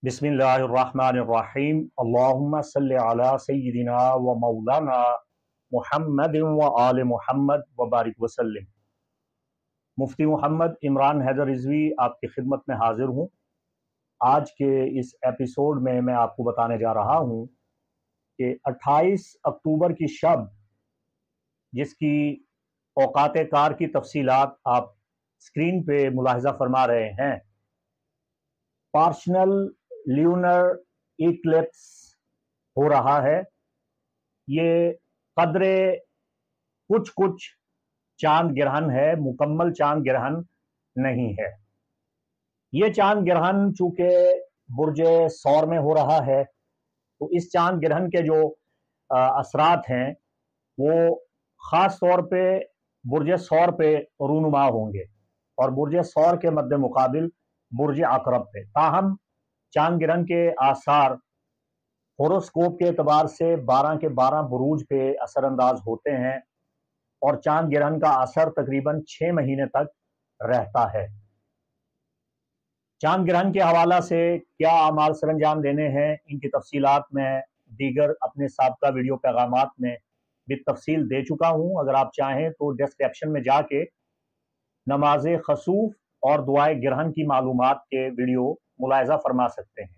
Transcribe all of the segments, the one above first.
बिस्मिल्लाहिर्रहमानिर्रहीम अल्लाहुम्मा सल्लि अला सय्यिदिना व मौलाना मुहम्मद व आले मुहम्मद व बारिक वसल्लम। मुफ्ती मोहम्मद इमरान हैदर रिजवी आपकी खिदमत में हाजिर हूँ। आज के इस एपिसोड में मैं आपको बताने जा रहा हूँ कि 28 अक्टूबर की शब, जिसकी औकात कार की तफसीलात आप स्क्रीन पे मुलाहिजा फरमा रहे हैं, पार्शनल ल्यूनर इक्लिप्स हो रहा है। ये कदरे कुछ कुछ चांद ग्रहण है, मुकम्मल चांद ग्रहण नहीं है। ये चांद ग्रहण चूंकि बुर्ज सौर में हो रहा है, तो इस चांद ग्रहण के जो असरात हैं वो ख़ास तौर पे बुर्ज सौर पे रूनुमा होंगे और बुर्ज सौर के मद्दे मुकाबिल बुर्ज अकरब पे। ताहम चांद ग्रहण के आसार होरोस्कोप के एतबार से 12 के 12 बुरूज पे असरअंदाज होते हैं और चांद ग्रहण का असर तकरीबन 6 महीने तक रहता है। चांद ग्रहण के हवाला से क्या अमाल सरंजाम देने हैं, इनकी तफसीलात में दीगर अपने साबका वीडियो पैगामात में भी तफसील दे चुका हूँ। अगर आप चाहें तो डिस्क्रिप्शन में जाके नमाज खसूफ और दुआए ग्रहण की मालूमात के वीडियो मुलाहिजा फरमा सकते हैं।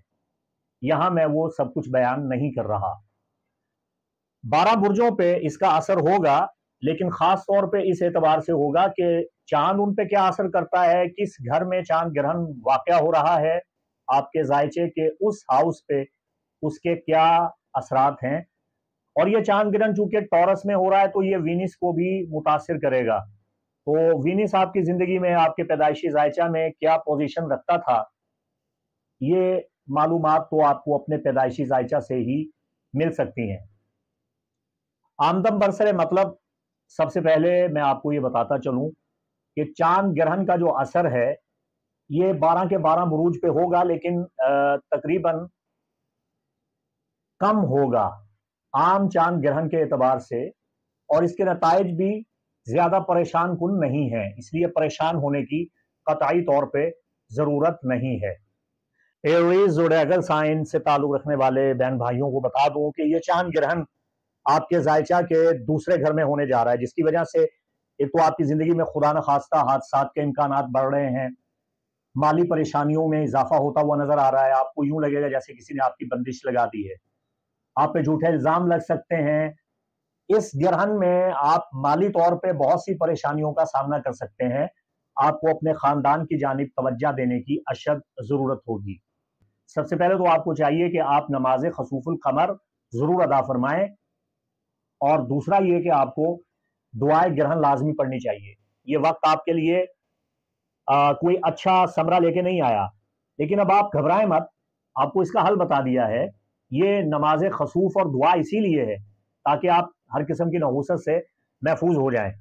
यहाँ मैं वो सब कुछ बयान नहीं कर रहा। 12 बुर्जों पे इसका असर होगा, लेकिन खास तौर पे इस एतबार से होगा कि चांद उन पे क्या असर करता है, किस घर में चांद ग्रहण वाक़या हो रहा है, आपके जायचे के उस हाउस पे उसके क्या असरात हैं। और ये चांद ग्रहण चूंकि टॉरस में हो रहा है तो ये वीनस को भी मुतासिर करेगा। तो वीनस आपकी जिंदगी में, आपके पैदाइशी जायचा में क्या पोजीशन रखता था, ये मालूमात तो आपको अपने पैदाइशी जायचा से ही मिल सकती हैं। आमदम बरसरे मतलब सबसे पहले मैं आपको ये बताता चलूं कि चांद ग्रहण का जो असर है ये 12 के 12 बुरूज पे होगा, लेकिन तकरीबन कम होगा आम चांद ग्रहण के एतबार से, और इसके नताइज भी ज्यादा परेशान कुन नहीं है, इसलिए परेशान होने की कतई तौर पे जरूरत नहीं है। एरीज ज़ोडिएकल साइन से ताल्लुक रखने वाले बहन भाइयों को बता दूं कि ये चांद ग्रहण आपके जायचा के दूसरे घर में होने जा रहा है, जिसकी वजह से एक तो आपकी जिंदगी में खुदा न खास्ता हादसात के इम्कानात बढ़ रहे हैं, माली परेशानियों में इजाफा होता हुआ नजर आ रहा है। आपको यूं लगेगा जैसे किसी ने आपकी बंदिश लगा दी है, आप पे झूठे इल्जाम लग सकते हैं। इस ग्रहण में आप माली तौर पे बहुत सी परेशानियों का सामना कर सकते हैं। आपको अपने खानदान की जानिब तवज्जो देने की अशद जरूरत होगी। सबसे पहले तो आपको चाहिए कि आप नमाज खसूफुल कमर जरूर अदा फरमाएं, और दूसरा ये कि आपको दुआए ग्रहण लाजमी पढ़नी चाहिए। ये वक्त आपके लिए कोई अच्छा समरा लेके नहीं आया, लेकिन अब आप घबराएं मत, आपको इसका हल बता दिया है। ये नमाज खसूफ और दुआ इसीलिए है ताकि आप हर किस्म की नहूसत से महफूज हो जाएं।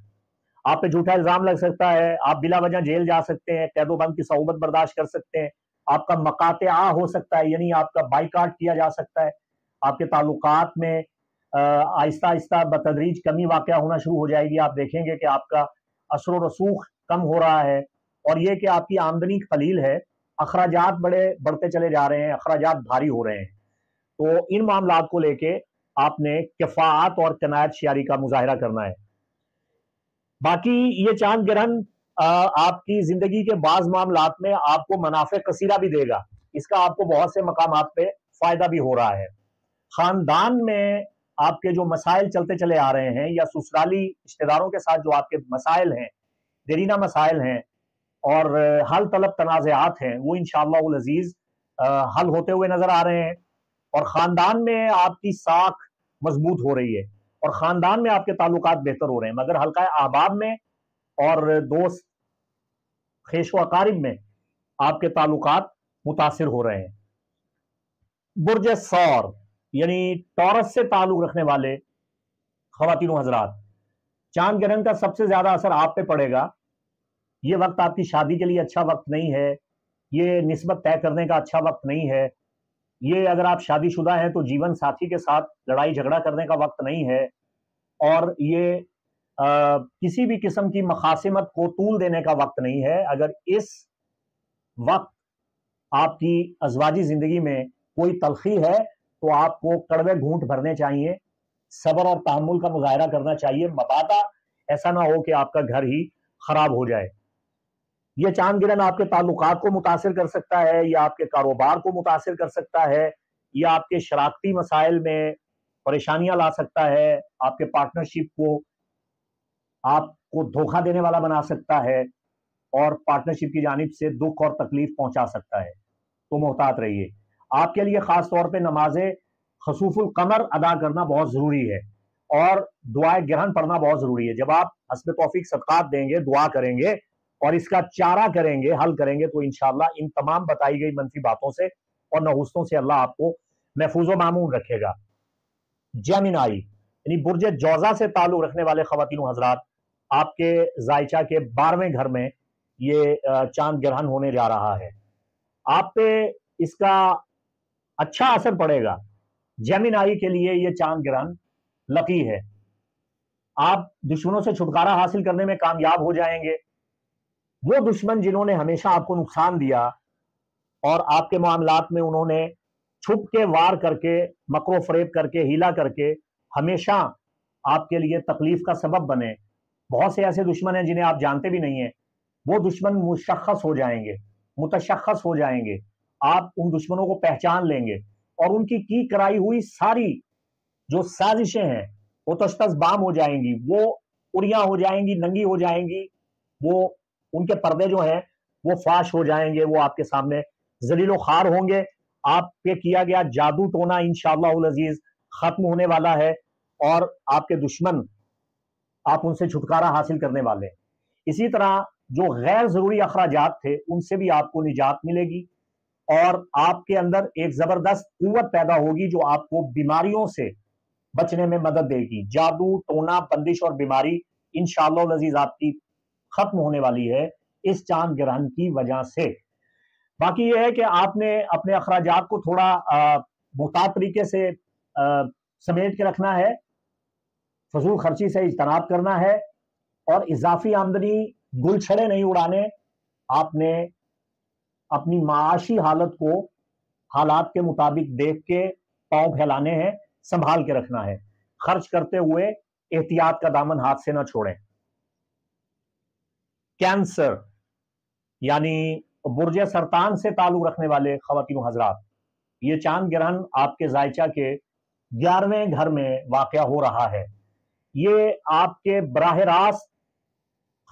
आप पे झूठा इल्जाम लग सकता है, आप बिला वजह जेल जा सकते हैं, कैदो बंद की सौबत बर्दाश्त कर सकते हैं, आपका मकाते आ हो सकता है, यानी आपका बाइकाट किया जा सकता है, आपके ताल्लुकात में आहिस्ता आहिस्ता बतदरीज कमी वाक़या होना शुरू हो जाएगी। आप देखेंगे कि आपका असर व रसूख कम हो रहा है, और ये कि आपकी आमदनी कलील है, अखराजात बढ़ते चले जा रहे हैं, अखराजात भारी हो रहे हैं। तो इन मामलात को लेके आपने किफाअत और कनायत शियारी का मुजाहिरा करना है। बाकी ये चांद ग्रहण आपकी जिंदगी के बाज मामलात में आपको मुनाफे कसीरा भी देगा, इसका आपको बहुत से मकामात पे फायदा भी हो रहा है। खानदान में आपके जो मसाइल चलते चले आ रहे हैं, या ससुराली रिश्तेदारों के साथ जो आपके मसाइल हैं, देरीना मसाइल हैं और हल तलब तनाज़ात हैं, वो इंशाअल्लाह उल अजीज हल होते हुए नजर आ रहे हैं। और खानदान में आपकी साख मजबूत हो रही है और खानदान में आपके ताल्लुकात बेहतर हो रहे हैं, मगर हल्का अहबाब में और दोस्त खेश व अकारिब में आपके ताल्लुकात मुतासिर हो रहे हैं। बुर्ज सौर यानी टॉरस से ताल्लुक रखने वाले ख़वातीन हजरात, चांद ग्रहण का सबसे ज्यादा असर आप पे पड़ेगा। ये वक्त आपकी शादी के लिए अच्छा वक्त नहीं है, ये निस्बत तय करने का अच्छा वक्त नहीं है, ये अगर आप शादीशुदा हैं तो जीवन साथी के साथ लड़ाई झगड़ा करने का वक्त नहीं है, और ये किसी भी किस्म की मखासिमत को तूल देने का वक्त नहीं है। अगर इस वक्त آپ کی ازواجی زندگی میں کوئی تلخی ہے تو آپ کو کڑوے گھونٹ بھرنے چاہیے، صبر اور تحمل کا مظاہرہ کرنا چاہیے، مبادا ایسا نہ ہو کہ آپ کا گھر ہی خراب ہو جائے۔ یہ چاند گرہن آپ کے تعلقات کو متاثر کر سکتا ہے، یا آپ کے کاروبار کو متاثر کر سکتا ہے، یا آپ کے شراکتی مسائل میں پریشانیاں لا سکتا ہے، آپ کے پارٹنرشپ کو آپ کو دھوکہ دینے والا بنا سکتا ہے، اور پارٹنرشپ کی جانب سے دکھ اور تکلیف پہنچا سکتا ہے۔ تو محتاط رہیے۔ آپ کے لیے خاص طور پہ نماز خسوف القمر ادا کرنا بہت ضروری ہے، اور دعائے گرہن پڑھنا بہت ضروری ہے۔ جب آپ حسب توفیق صدقات دیں گے، دعا کریں گے اور اس کا چارہ کریں گے، حل کریں گے، تو انشاءاللہ ان تمام بتائی گئی منفی باتوں سے اور نحوستوں سے اللہ آپ کو محفوظ و معمون رکھے گا۔ جیمنائی یعنی برج جوزہ سے تعلق رکھنے والے خواتین و حضرات، آپ کے زائچہ کے 12ویں گھر میں یہ چاند گرہن ہونے جا رہا ہے۔ آپ پہ اس کا اچھا اثر پڑے گا۔ جیمنائی کے لیے یہ چاند گرہن لکی ہے۔ آپ دشمنوں سے چھٹکارا حاصل کرنے میں کامیاب ہو جائیں گے۔ وہ دشمن جنہوں نے ہمیشہ آپ کو نقصان دیا اور آپ کے معاملات میں انہوں نے چھپ کے وار کر کے، مکر و فریب کر کے، ہیلا کر کے ہمیشہ آپ کے لیے تکلیف کا سبب بنے، بہت سے ایسے دشمن ہیں جنہیں آپ جانتے بھی نہیں ہیں، وہ دشمن مشخص ہو جائیں گے، متشخص ہو جائیں گے۔ آپ ان دشمنوں کو پہچان لیں گے اور ان کی کرائی ہوئی ساری جو سازشیں ہیں وہ تشتز بام ہو جائیں گی، وہ اڑیاں ہو جائیں گی، ننگی ہو جائیں گی، وہ ان کے پردے جو ہیں وہ فاش ہو جائیں گے، وہ آپ کے سامنے ذلیل و خوار ہوں گے۔ آپ پہ کیا گیا جادو ٹونا انشاءاللہ العزیز ختم ہونے والا ہے، اور آپ کے دشمن، آپ ان سے چھٹکارا حاصل کرنے والے ہیں۔ اسی طرح جو غیر ضروری اخراجات تھے ان سے بھی آپ کو نجات ملے گی، اور آپ کے اندر ایک زبردست قوت پیدا ہوگی جو آپ کو بیماریوں سے بچنے میں مدد دے گی۔ جادو ٹونا بندش اور بیماری انشاءاللہ العزیز آپ کی ختم ہونے والی ہے اس چاند گرہن کی وجہ سے۔ باقی یہ ہے کہ آپ نے اپنے اخراجات کو تھوڑا محتاط طریقے سے سمیٹ کے رکھنا ہے، فضول خرچی سے اجتناب کرنا ہے، اور اضافی آمدنی گل چھڑے نہیں اڑانے۔ آپ نے اپنی معاشی حالت کو حالات کے مطابق دیکھ کے پاؤں پھیلانے ہیں، سنبھال کے رکھنا ہے، خرچ کرتے ہوئے احتیاط کا دامن ہاتھ سے نہ چھوڑیں۔ کینسر یعنی برج سرطان سے تعلق رکھنے والے خواتین و حضرات، یہ چاند گرہن آپ کے زائچہ کے 11ویں گھر میں واقع ہو رہا ہے۔ یہ آپ کے براہ راست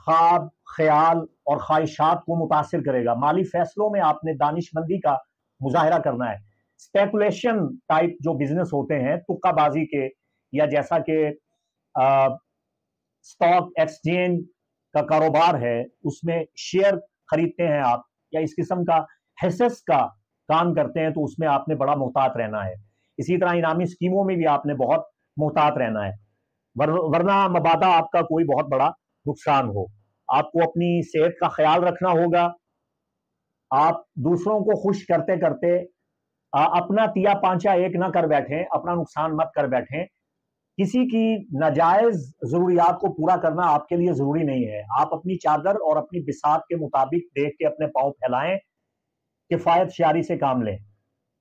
خواب، خیال اور خواہشات کو متاثر کرے گا۔ مالی فیصلوں میں آپ نے دانش مندی کا مظاہرہ کرنا ہے۔ اسپیکولیشن ٹائپ جو بزنس ہوتے ہیں، تکہ بازی کے، یا جیسا کہ سٹاک ایکسچینج کا کاروبار ہے، اس میں شیئر خریدتے ہیں آپ، یا اس قسم کا حصص کا کام کرتے ہیں، تو اس میں آپ نے بڑا محتاط رہنا ہے۔ اسی طرح انعامی اسکیموں میں بھی آپ نے بہت محتاط رہنا ہے، ورنہ مبادا آپ کا کوئی بہت بڑا نقصان ہو۔ آپ کو اپنی صحت کا خیال رکھنا ہوگا۔ آپ دوسروں کو خوش کرتے کرتے اپنا تیا پانچا ایک نہ کر بیٹھیں، اپنا نقصان مت کر بیٹھیں۔ کسی کی ناجائز ضروریات کو پورا کرنا آپ کے لیے ضروری نہیں ہے۔ آپ اپنی چادر اور اپنی بساط کے مطابق دیکھ کے اپنے پاؤں پھیلائیں، کفایت شیاری سے کام لیں۔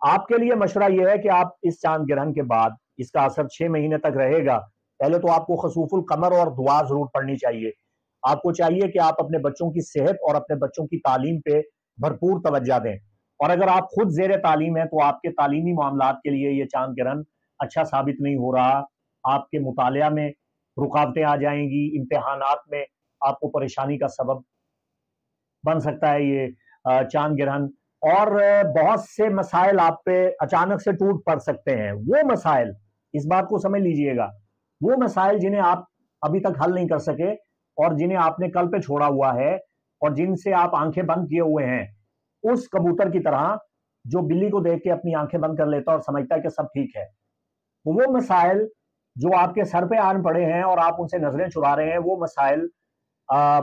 آپ کے لیے مشورہ یہ ہے کہ آپ اس چاند گرہن کے بعد، اس کا اثر 6 مہینے تک رہے گا، پہلے تو آپ کو خسوف القمر اور دعا ضرور پڑھنی چاہیے۔ آپ کو چاہیے کہ آپ اپنے بچوں کی صحت اور اپنے بچوں کی تعلیم پہ بھرپور توجہ دیں، اور اگر آپ خود زیر تعلیم ہیں تو آپ کے تعلیمی معاملات کے لیے یہ چاند گرہن اچھا ثابت نہیں ہو رہا۔ آپ کے مطالعہ میں رکاوٹیں آ جائیں گی، امتحانات میں آپ کو پریشانی کا سبب بن سکتا ہے یہ چاند گرہن، اور بہت سے مسائل آپ پہ اچانک سے ٹوٹ پڑ سکتے ہیں۔ وہ مسائل، اس بات کو سمجھ لیجئے گا، وہ مسائل جنہیں آپ ابھی تک حل نہیں کر سکے اور جنہیں آپ نے کل پہ چھوڑا ہوا ہے اور جن سے آپ آنکھیں بند کیے ہوئے ہیں، اس کبوتر کی طرح جو بلی کو دیکھ کے اپنی آنکھیں بند کر لیتا اور سمجھتا ہے کہ سب ٹھیک ہے، وہ مسائل جو آپ کے سر پہ آن پڑے ہیں اور آپ ان سے نظریں چرا رہے ہیں، وہ مسائل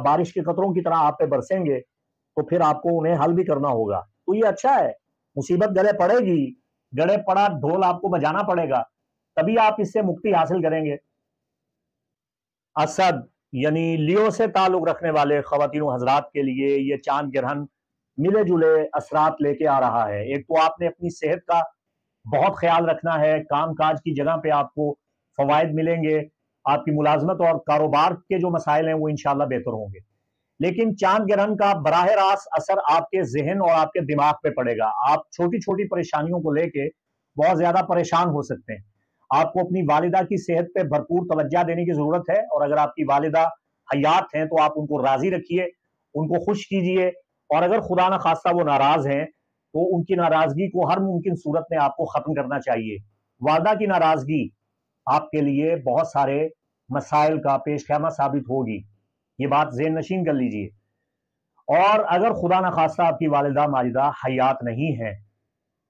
بارش کے قطروں کی طرح آپ پہ برسیں گے، تو پھر آپ کو انہیں حل بھی کرنا ہوگا۔ تو یہ اچھا ہے، مصیبت گلے پڑے گی، گلے پڑا ڈھول آپ کو بجانا پڑے گا، تبھی آپ اس سے مکتی حاصل کریں گے۔ اسد یعنی لیو سے تعلق رکھنے والے خواتین و حضرات کے لیے یہ چاند گرہن ملے جلے اثرات لے کے آ رہا ہے۔ ایک تو آپ نے اپنی صحت کا بہت خیال رکھنا ہے، کام کاج کی جگہ پہ آپ کو فوائد ملیں گے، آپ کی ملازمت اور کاروبار کے جو مسائل ہیں وہ انشاءاللہ بہتر ہوں گے، لیکن چاند گرہن کا براہ راست اثر آپ کے ذہن اور آپ کے دماغ پہ پڑے گا۔ آپ چھوٹی چھوٹی پریشانیوں کو لے کے بہت زیادہ پریشان ہو سکتے ہیں۔ آپ کو اپنی والدہ کی صحت پہ بھرپور توجہ دینے کی ضرورت ہے، اور اگر آپ کی والدہ حیات ہیں تو آپ ان کو راضی رکھیے، ان کو خوش کیجئے، اور اگر خدا نہ خواستہ وہ ناراض ہیں تو ان کی ناراضگی کو ہر ممکن صورت میں آپ کو ختم کرنا چاہیے۔ والدہ کی ناراضگی آپ کے لیے بہت سارے مسائل کا پیش خیمہ ثابت ہوگی، یہ بات ذہن نشین کر لیجئے۔ اور اگر خدا نہ خواستہ آپ کی والدہ ماجدہ حیات نہیں ہے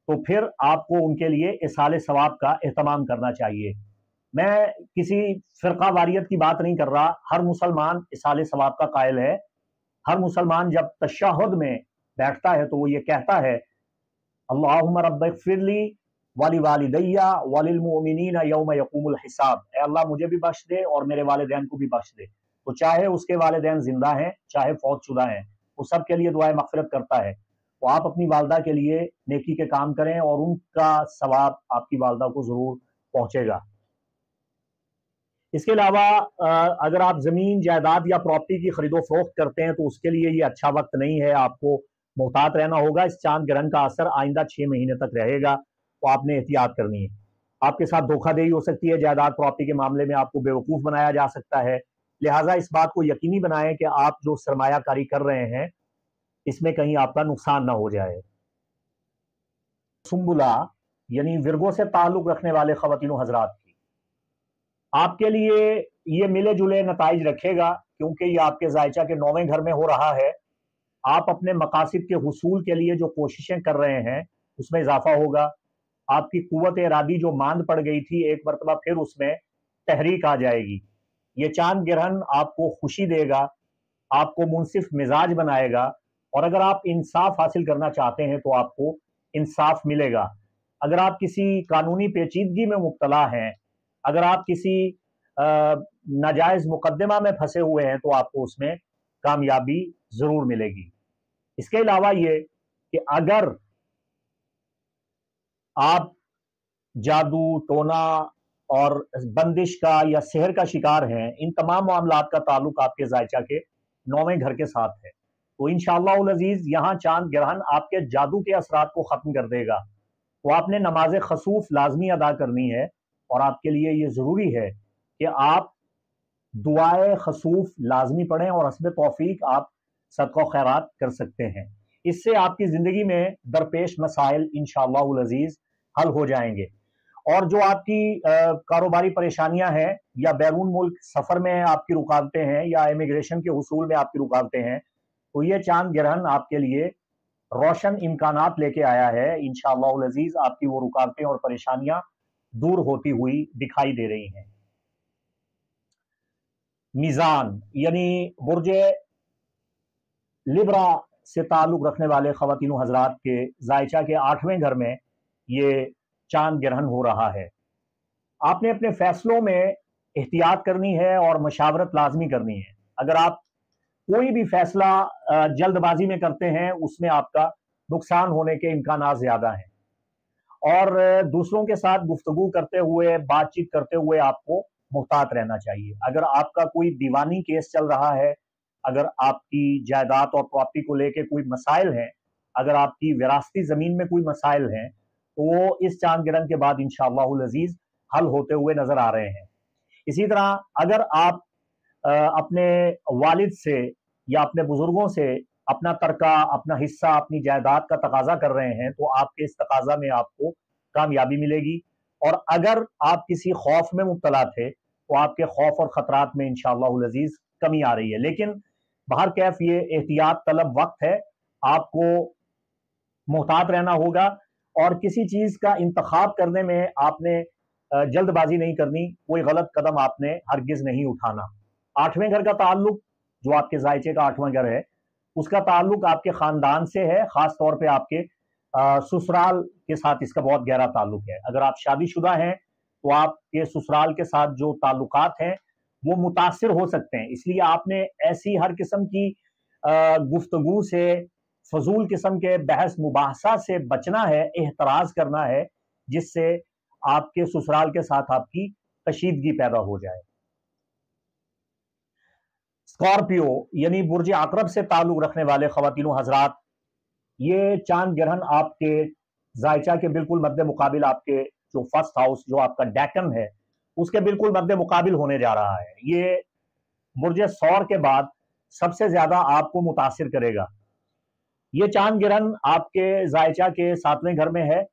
تو پھر آپ کو ان کے لیے ایصال ثواب کا اہتمام کرنا چاہیے۔ میں کسی فرقہ واریت کی بات نہیں کر رہا، ہر مسلمان ایصال ثواب کا قائل ہے۔ ہر مسلمان جب تشہد میں بیٹھتا ہے تو وہ یہ کہتا ہے اللہم رب اغفر لی ولی والدی وللمؤمنین یوم یقوم الحساب، اے اللہ مجھے بھی بخش دے اور میرے والدین کو بھی بخش دے۔ تو چاہے اس کے والدین زندہ ہیں چاہے فوت شدہ ہیں، وہ سب کے لیے دعائے مغفرت کرتا ہے۔ تو آپ اپنی والدہ کے لیے نیکی کے کام کریں اور ان کا ثواب آپ کی والدہ کو ضرور پہنچے گا۔ اس کے علاوہ اگر آپ زمین جائیداد یا پراپرٹی کی خرید و فروخت کرتے ہیں تو اس کے لیے یہ اچھا وقت نہیں ہے، آپ کو محتاط رہنا ہوگا۔ اس چاند گرہن کا اثر آئندہ 6 مہینے تک رہے گا، تو آپ نے احتیاط کرنی ہے۔ آپ کے ساتھ دھوکہ دہی ہو سکتی ہے، جائیداد پراپرٹی کے معاملے میں آپ کو بے وقوف بنایا جا سکتا ہے، لہٰذا اس بات کو یقینی بنائیں کہ آپ جو سرمایہ کاری کر رہے ہیں اس میں کہیں آپ کا نقصان نہ ہو جائے۔ سنبلہ یعنی ورگو سے تعلق رکھنے والے خواتین و حضرات کی آپ کے لیے یہ ملے جلے نتائج رکھے گا، کیونکہ یہ آپ کے زائچہ کے 9ویں گھر میں ہو رہا ہے۔ آپ اپنے مقاصد کے حصول کے لیے جو کوششیں کر رہے ہیں اس میں اضافہ ہوگا۔ آپ کی قوت ارادی جو ماند پڑ گئی تھی ایک مرتبہ پھر اس میں تحریک آ جائے گی۔ یہ چاند گرہن آپ کو خوشی دے گا، آپ کو منصف مزاج بنائے گا، اور اگر آپ انصاف حاصل کرنا چاہتے ہیں تو آپ کو انصاف ملے گا۔ اگر آپ کسی قانونی پیچیدگی میں مبتلا ہیں، اگر آپ کسی ناجائز مقدمہ میں پھنسے ہوئے ہیں تو آپ کو اس میں کامیابی ضرور ملے گی۔ اس کے علاوہ یہ کہ اگر آپ جادو ٹونا اور بندش کا یا سحر کا شکار ہیں، ان تمام معاملات کا تعلق آپ کے زائچہ کے 9ویں گھر کے ساتھ ہے، تو انشاءاللہ العزیز یہاں چاند گرہن آپ کے جادو کے اثرات کو ختم کر دے گا۔ تو آپ نے نماز خسوف لازمی ادا کرنی ہے، اور آپ کے لیے یہ ضروری ہے کہ آپ دعائے خسوف لازمی پڑھیں، اور حسب توفیق آپ صدقہ و خیرات کر سکتے ہیں۔ اس سے آپ کی زندگی میں درپیش مسائل انشاءاللہ العزیز حل ہو جائیں گے، اور جو آپ کی کاروباری پریشانیاں ہیں یا بیرون ملک سفر میں آپ کی رکاوٹیں ہیں یا امیگریشن کے حصول میں آپ کی رکاوٹیں ہیں، تو یہ چاند گرہن آپ کے لیے روشن امکانات لے کے آیا ہے۔ انشاءاللہ العزیز آپ کی وہ رکاوٹیں اور پریشانیاں دور ہوتی ہوئی دکھائی دے رہی ہیں۔ میزان یعنی برج لبرا سے تعلق رکھنے والے خواتین و حضرات کے زائچہ کے 8ویں گھر میں یہ چاند گرہن ہو رہا ہے۔ آپ نے اپنے فیصلوں میں احتیاط کرنی ہے اور مشاورت لازمی کرنی ہے۔ اگر آپ کوئی بھی فیصلہ جلد بازی میں کرتے ہیں اس میں آپ کا نقصان ہونے کے امکانات زیادہ ہیں، اور دوسروں کے ساتھ گفتگو کرتے ہوئے بات چیت کرتے ہوئے آپ کو محتاط رہنا چاہیے۔ اگر آپ کا کوئی دیوانی کیس چل رہا ہے، اگر آپ کی جائیداد اور پراپرٹی کو لے کے کوئی مسائل ہیں، اگر آپ کی وراثتی زمین میں کوئی مسائل ہیں، تو وہ اس چاند گرہن کے بعد انشاءاللہ العزیز حل ہوتے ہوئے نظر آ رہے ہیں۔ اسی طرح اگر آپ اپنے والد سے یا اپنے بزرگوں سے اپنا ترکہ، اپنا حصہ، اپنی جائیداد کا تقاضا کر رہے ہیں تو آپ کے اس تقاضا میں آپ کو کامیابی ملے گی، اور اگر آپ کسی خوف میں مبتلا تھے تو آپ کے خوف اور خطرات میں انشاءاللہ العزیز کمی آ رہی ہے۔ لیکن بہرکیف یہ احتیاط طلب وقت ہے، آپ کو محتاط رہنا ہوگا، اور کسی چیز کا انتخاب کرنے میں آپ نے جلد بازی نہیں کرنی، کوئی غلط قدم آپ نے ہرگز نہیں اٹھانا۔ 8ویں گھر کا تعلق جو آپ کے زائچے کا 8واں گھر ہے اس کا تعلق آپ کے خاندان سے ہے، خاص طور پہ آپ کے سسرال کے ساتھ اس کا بہت گہرا تعلق ہے۔ اگر آپ شادی شدہ ہیں تو آپ کے سسرال کے ساتھ جو تعلقات ہیں وہ متاثر ہو سکتے ہیں، اس لیے آپ نے ایسی ہر قسم کی گفتگو سے फजूल किस्म के बहस मुबाहसा से बचना है, एहतराज करना है, जिससे आपके ससुराल के साथ आपकी कशीदगी पैदा हो जाए। स्कॉर्पियो यानी बुर्ज अकरब से ताल्लुक रखने वाले ख्वातीन हजरात, ये चांद ग्रहण आपके जायचा के बिल्कुल मध्य मुकाबिल, आपके जो फर्स्ट हाउस जो आपका डेकन है उसके बिल्कुल मध्य मुकाबिल होने जा रहा है। ये बुर्ज सौर के बाद सबसे ज्यादा आपको मुतासिर करेगा। ये चांद ग्रहण आपके जायचा के 7वें घर में है।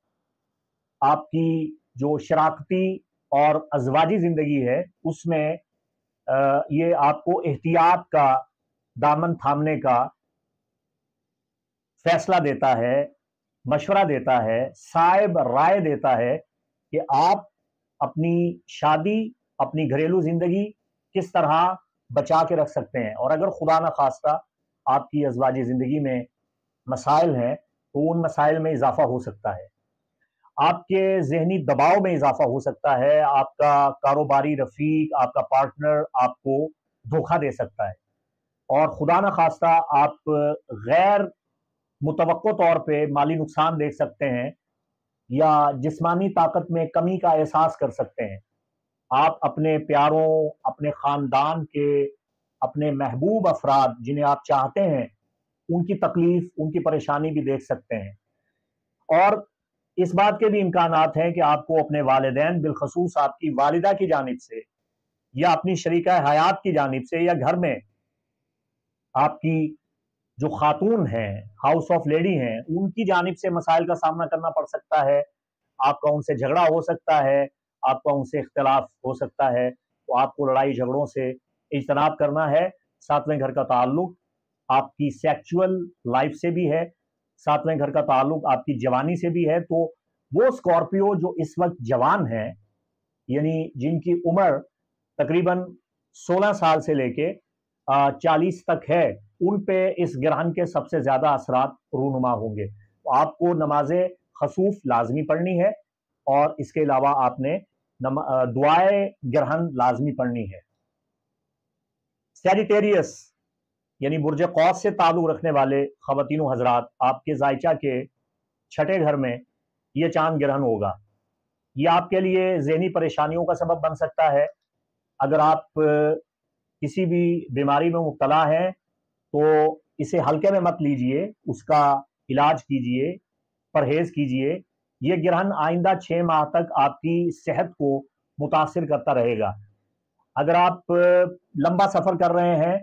आपकी जो शराकती और अजवाजी जिंदगी है उसमें ये आपको एहतियात का दामन थामने का फैसला देता है, मशवरा देता है, साहिब राय देता है कि आप अपनी शादी, अपनी घरेलू जिंदगी किस तरह बचा के रख सकते हैं। और अगर खुदा न खास्ता आपकी अजवाजी जिंदगी में मसाइल हैं तो उन मसाइल में इजाफा हो सकता है, आपके जहनी दबाव में इजाफा हो सकता है, आपका कारोबारी रफीक, आपका पार्टनर आपको धोखा दे सकता है, और खुदा न खास्ता आप गैर मुतवक्को तौर पे माली नुकसान देख सकते हैं या जिस्मानी ताकत में कमी का एहसास कर सकते हैं। आप अपने प्यारों, अपने खानदान के, अपने महबूब अफराद जिन्हें आप चाहते हैं उनकी तकलीफ, उनकी परेशानी भी देख सकते हैं। और इस बात के भी इम्कानात हैं कि आपको अपने वालिदैन, बिलखसूस आपकी वालिदा की जानिब से या अपनी शरीका हयात की जानिब से या घर में आपकी जो खातून हैं, हाउस ऑफ लेडी हैं, उनकी जानिब से मसाइल का सामना करना पड़ सकता है। आपका उनसे झगड़ा हो सकता है, आपका उनसे इख्तिलाफ हो सकता है, तो आपको लड़ाई झगड़ों से इज्तनाब करना है। 7वें घर का ताल्लुक आपकी सेक्सुअल लाइफ से भी है, 7वें घर का ताल्लुक आपकी जवानी से भी है। तो वो स्कॉर्पियो जो इस वक्त जवान हैं, यानी जिनकी उम्र तकरीबन 16 साल से लेके 40 तक है, उन पे इस ग्रहण के सबसे ज्यादा असरात रूनुमा होंगे। तो आपको नमाज़े खसूफ लाजमी पढ़नी है और इसके अलावा आपने दुआए ग्रहण लाजमी पढ़नी है। सैजिटेरियस यानी बुर्ज कौस से ताल्लुक रखने वाले ख्वातीन हजरात, आपके जायचा के 6ठे घर में यह चांद ग्रहण होगा। ये आपके लिए ज़हनी परेशानियों का सबब बन सकता है। अगर आप किसी भी बीमारी में मुब्तला हैं तो इसे हल्के में मत लीजिए, उसका इलाज कीजिए, परहेज कीजिए। ये ग्रहण आइंदा 6 माह तक आपकी सेहत को मुतासिर करता रहेगा। अगर आप लंबा सफर कर रहे हैं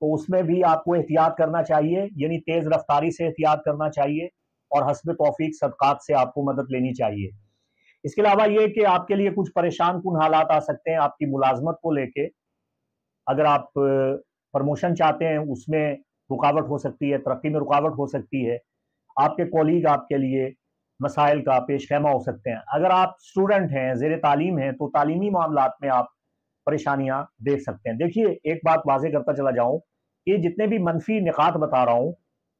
तो उसमें भी आपको एहतियात करना चाहिए, यानी तेज रफ्तारी से एहतियात करना चाहिए और हस्ब तौफीक सदकात से आपको मदद लेनी चाहिए। इसके अलावा ये कि आपके लिए कुछ परेशान कुन हालात आ सकते हैं आपकी मुलाजमत को लेके। अगर आप प्रमोशन चाहते हैं उसमें रुकावट हो सकती है, तरक्की में रुकावट हो सकती है। आपके कॉलीग आपके लिए मसाइल का पेश खैमा हो सकते हैं। अगर आप स्टूडेंट हैं, ज़ेर तालीम हैं, तो तालीमी मामलात में आप परेशानियां देख सकते हैं। देखिए, एक बात वाज़ेह करता चला जाऊं कि जितने भी मनफी निकात बता रहा हूं,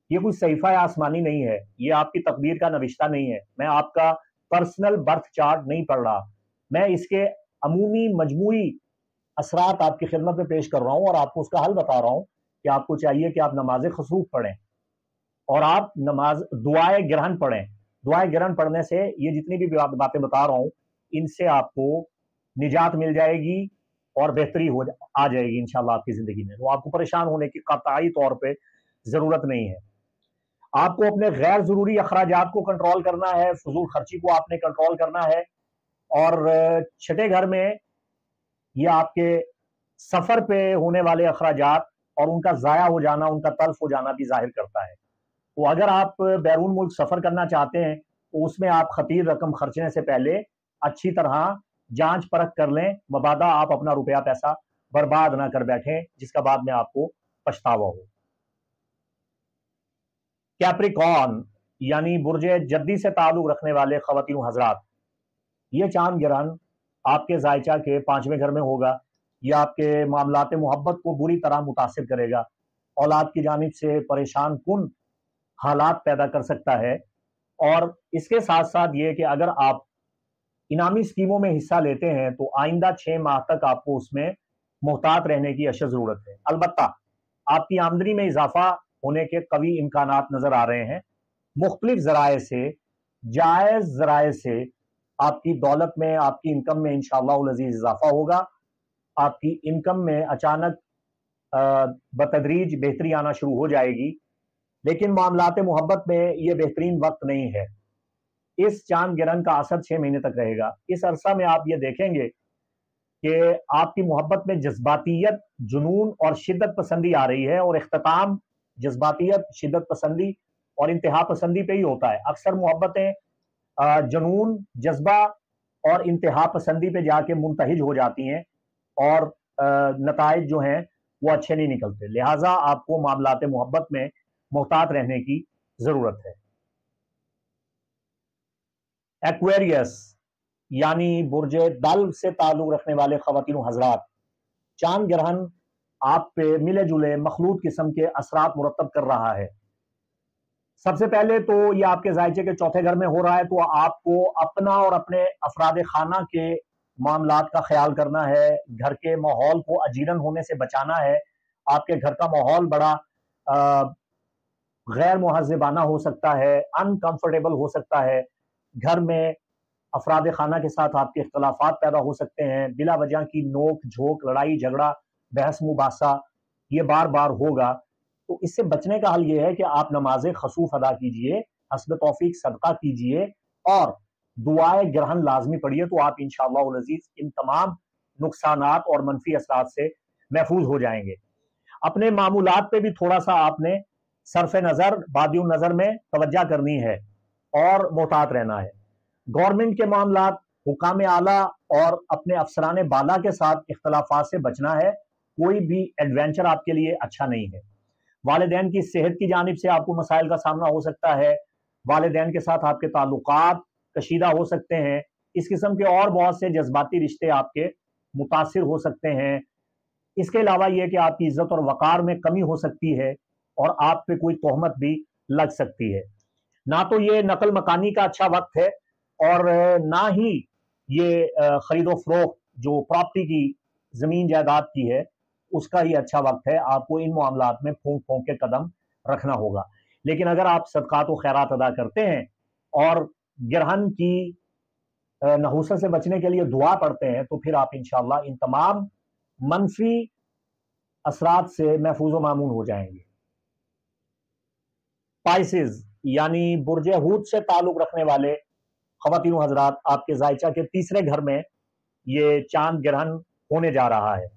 ये कोई सहीफा या आसमानी नहीं है, ये आपकी तकदीर का नविश्ता नहीं है। मैं आपका पर्सनल बर्थ चार्ट नहीं पढ़ रहा, मैं इसके अमूमी मजमूई असरात आपकी खिदमत में पेश कर रहा हूं और आपको उसका हल बता रहा हूं कि आपको चाहिए कि आप नमाज खसूफ पढ़ें और आप नमाज दुआए ग्रहण पढ़ें। दुआए ग्रहण पढ़ने से ये जितनी भी बातें बता रहा हूं, इनसे आपको निजात मिल जाएगी और बेहतरी आ जाएगी इंशाल्लाह आपकी जिंदगी में। तो आपको परेशान होने की कतई तौर पे जरूरत नहीं है। आपको अपने गैर जरूरी अखराजात को कंट्रोल करना है, फजूल खर्ची को आपने कंट्रोल करना है। और 6ठे घर में यह आपके सफर पे होने वाले अखराजात और उनका जाया हो जाना, उनका तल्फ हो जाना भी जाहिर करता है। तो अगर आप बैरून मुल्क सफर करना चाहते हैं तो उसमें आप खतीर रकम खर्चने से पहले अच्छी तरह जांच परख कर लें, मबादा आप अपना रुपया पैसा बर्बाद ना कर बैठें जिसका बाद में आपको पछतावा हो। कैप्रिकॉर्न यानी बुर्ज जद्दी से ताल्लुक रखने वाले ख्वातीन हजरात, ये चांद ग्रहण आपके जायचा के 5वें घर में होगा। यह आपके मामलात मोहब्बत को बुरी तरह मुतासिर करेगा, औलाद की जानिब से परेशान कुन हालात पैदा कर सकता है। और इसके साथ साथ ये कि अगर आप इनामी स्कीमों में हिस्सा लेते हैं तो आइंदा 6 माह तक आपको उसमें मोहतात रहने की अशद जरूरत है। अलबत्ता आपकी आमदनी में इजाफा होने के कवी इम्कानात नजर आ रहे हैं। मुख्तलिफ ज़राए से, जायज़ ज़राए से आपकी दौलत में, आपकी इनकम में इंशाअल्लाह अज़ीज़ इजाफा होगा। आपकी इनकम में अचानक बतदरीज बेहतरी आना शुरू हो जाएगी। लेकिन मामलात मोहब्बत में ये बेहतरीन वक्त नहीं है। इस चांद गिरहन का असर 6 महीने तक रहेगा। इस अरसा में आप ये देखेंगे कि आपकी मोहब्बत में जज्बातियत, जुनून और शिद्दत पसंदी आ रही है, और इख्तिताम जज्बातियत, शिद्दत पसंदी और इंतहा पसंदी पे ही होता है। अक्सर मोहब्बतें जुनून, जज्बा और इंतहा पसंदी पे जाके मुंतहिज हो जाती हैं, और नताइज जो हैं वो अच्छे नहीं निकलते। लिहाजा आपको मामलात मोहब्बत में मोहतात रहने की जरूरत है। एक्वेरियस यानी बुर्ज दल्व से ताल्लुक रखने वाले ख़वातीन हजरात, चांद ग्रहण आप पे मिले जुले मखलूत किस्म के असरात मुरतब कर रहा है। सबसे पहले तो ये आपके जायचे के चौथे घर में हो रहा है, तो आपको अपना और अपने अफराद खाना के मामलात का ख्याल करना है। घर के माहौल को अजीरन होने से बचाना है। आपके घर का माहौल बड़ा गैर मुहज़्ज़बाना हो सकता है, अनकंफर्टेबल हो सकता है। घर में अफराद खाना के साथ आपके इख्तलाफात पैदा हो सकते हैं। बिला वजह की नोक झोंक, लड़ाई झगड़ा, बहस मुबासा ये बार बार होगा। तो इससे बचने का हल ये है कि आप नमाज खसूफ अदा कीजिए, हस्ब तौफीक सदका कीजिए और दुआए ग्रहण लाजमी पढ़िए, तो आप इंशाअल्लाह अज़ीज़ इन तमाम नुकसानात और मनफी असरात से महफूज हो जाएंगे। अपने मामूलात पे भी थोड़ा सा आपने सरफ नजर, बादियों नजर में तवज्जा करनी है और मोहतात रहना है। गवर्नमेंट के मामलात, हुकाम आला और अपने अफसरान बाला के साथ इख्तलाफात से बचना है। कोई भी एडवेंचर आपके लिए अच्छा नहीं है। वालिदैन की सेहत की जानिब से आपको मसाइल का सामना हो सकता है। वालिदैन के साथ आपके ताल्लुकात कशीदा हो सकते हैं। इस किस्म के और बहुत से जज्बाती रिश्ते आपके मुतासिर हो सकते हैं। इसके अलावा यह कि आपकी इज्जत और वकार में कमी हो सकती है और आप पे कोई तोहमत भी लग सकती है। ना तो ये नकल मकानी का अच्छा वक्त है और ना ही ये खरीदो फरोख्त जो प्रॉपर्टी की, जमीन जायदाद की है, उसका ही अच्छा वक्त है। आपको इन मामलात में फूंक फूंक के कदम रखना होगा। लेकिन अगर आप सदकात व खैरात अदा करते हैं और ग्रहण की नहुसत से बचने के लिए दुआ पढ़ते हैं, तो फिर आप इंशाअल्लाह इन तमाम मनफी असरात से महफूज व मामून हो जाएंगे। पाइसेस यानी बुर्ज हूत से ताल्लुक रखने वाले ख़वातीन हजरात, आपके जायचा के तीसरे घर में ये चांद ग्रहण होने जा रहा है।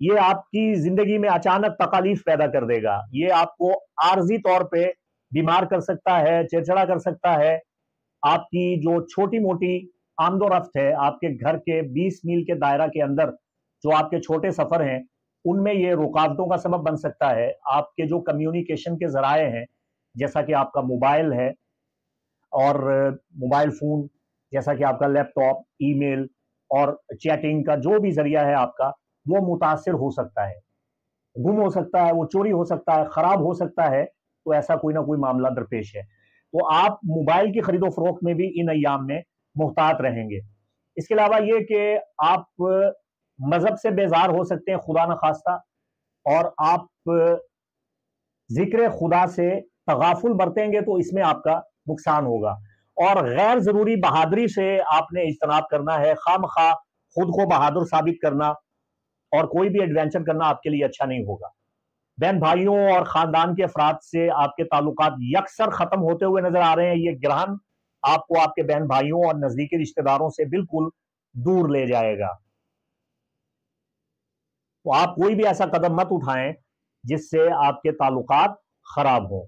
ये आपकी जिंदगी में अचानक तकालीफ पैदा कर देगा। ये आपको आर्जी तौर पे बीमार कर सकता है, चिड़चिड़ा कर सकता है। आपकी जो छोटी मोटी आमदोरफ्त है, आपके घर के 20 मील के दायरा के अंदर जो आपके छोटे सफर हैं, उनमें ये रुकावटों का सबब बन सकता है। आपके जो कम्युनिकेशन के जराए हैं, जैसा कि आपका मोबाइल है और मोबाइल फोन, जैसा कि आपका लैपटॉप, ईमेल और चैटिंग का जो भी जरिया है आपका, वो मुतासिर हो सकता है, गुम हो सकता है, वो चोरी हो सकता है, खराब हो सकता है। तो ऐसा कोई ना कोई मामला दरपेश है। तो आप मोबाइल की खरीदो फरोख्त में भी इन अय्याम में मुहतात रहेंगे। इसके अलावा ये कि आप मजहब से बेजार हो सकते हैं, खुदा न खास्ता, और आप जिक्र खुदा से तगाफुल बरतेंगे तो इसमें आपका नुकसान होगा। और गैर जरूरी बहादुरी से आपने इज्तनाब करना है। खामखा खुद को बहादुर साबित करना और कोई भी एडवेंचर करना आपके लिए अच्छा नहीं होगा। बहन भाइयों और खानदान के अफराद से आपके ताल्लुकात यकसर खत्म होते हुए नजर आ रहे हैं। ये ग्रहण आपको आपके बहन भाइयों और नजदीकी रिश्तेदारों से बिल्कुल दूर ले जाएगा। तो आप कोई भी ऐसा कदम मत उठाएं जिससे आपके ताल्लुकात खराब हो।